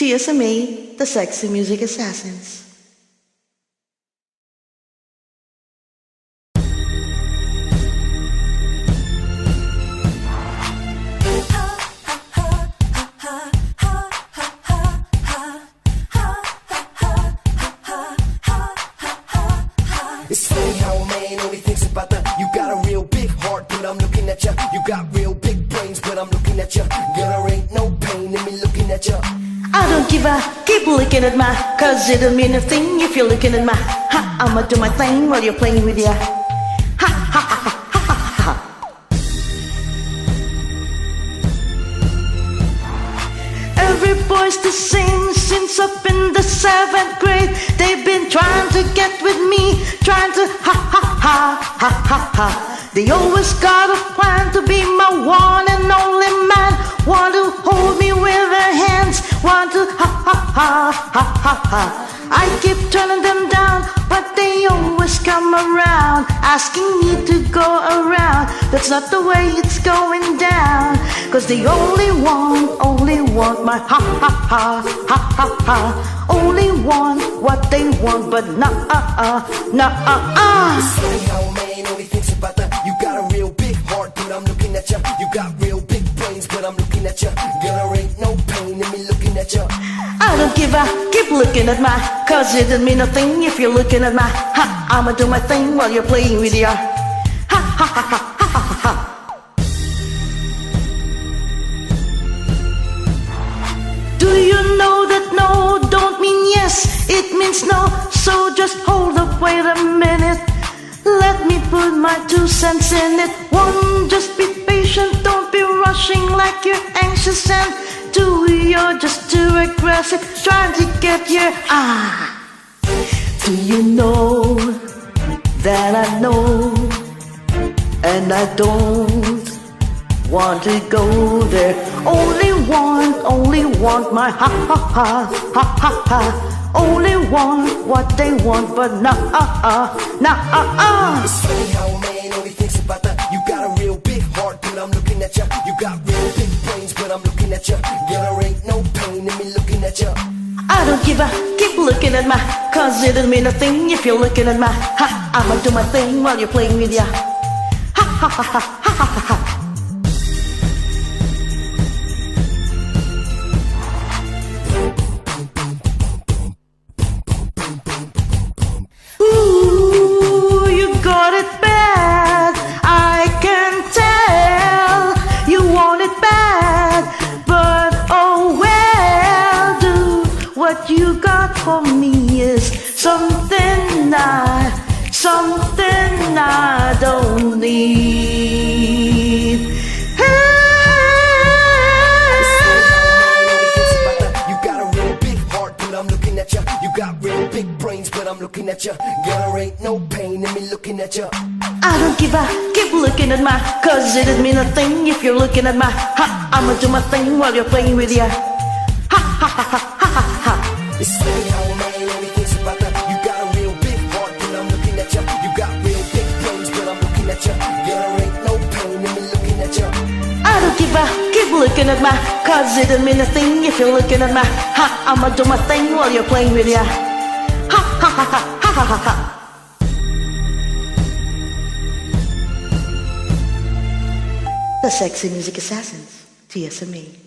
TSMA, the Sexy Music Assassins. It's funny how a man only thinks about the you got a real big heart, but I'm looking at you. You got real big brains, but I'm looking at you. Girl, there ain't no pain in me looking at you. I don't give a, keep looking at my, cause it don't mean a thing if you're looking at my, ha, I'ma do my thing while you're playing with ya. Ha, ha, ha, ha, ha, ha, ha. Every boy's the same since up in the 7th grade. They've been trying to get with me, trying to ha, ha, ha, ha, ha, ha. They always got a plan to be my one and only man. Want to hold me with their hands, want to ha ha ha ha ha ha. I keep turning them down, but they always come around, asking me to go around. That's not the way it's going down, cause they only want my ha ha ha ha ha ha. Only want what they want, but nah. It's funny how a man only thinks about the you got a real big heart, but I'm looking at you. You got real big brains, but I'm looking at you. Girl, there ain't no pain in me looking at you. I don't give a, keep looking at my, cause it doesn't mean a thing if you're looking at my, ha, I'ma do my thing while you're playing with ya. Ha ha ha ha ha ha ha. Do you know that no don't mean yes, it means no, so just hold up, wait a minute. Let me put my 2 cents in it. 1, just be patient, don't be rushing like you're anxious, and 2, you're just too aggressive, trying to get your Do you know that I know, and I don't want to go there. Only want my ha ha ha ha ha ha. Only want what they want, but nah. It's funny how a man only thinks about the you got a real big heart, but I'm looking at you. You got real big brains, but I'm looking at you. Girl, there ain't no pain in me looking at you. I don't give a, keep looking at my, cause it doesn't mean a thing if you're looking at my, ha, I'ma do my thing while you're playing with ya. Ha ha ha ha ha ha ha. Ooh, you got it bad, I can tell. You want it bad, but oh well, dude, what you got for me is something I don't need. You got a real big heart, but I'm looking at you. You got real big brains, but I'm looking at you. Girl, there ain't no pain in me looking at you. I don't give a, keep looking at my, cause it doesn't mean a thing if you're looking at my, ha, I'ma do my thing while you're playing with ya. Ha ha ha ha ha ha ha. It's funny how a man only thinks about the you got a real big heart, but I'm looking at you. You got real big brains, but I'm looking at you. Girl, there ain't no pain in me looking at you. I don't give a, keep looking at my, cause it doesn't mean a thing if you're looking at my, ha, I'ma do my thing while you're playing with ya. Ha ha ha ha ha ha ha ha. The Sexy Music Assassins, TSMA.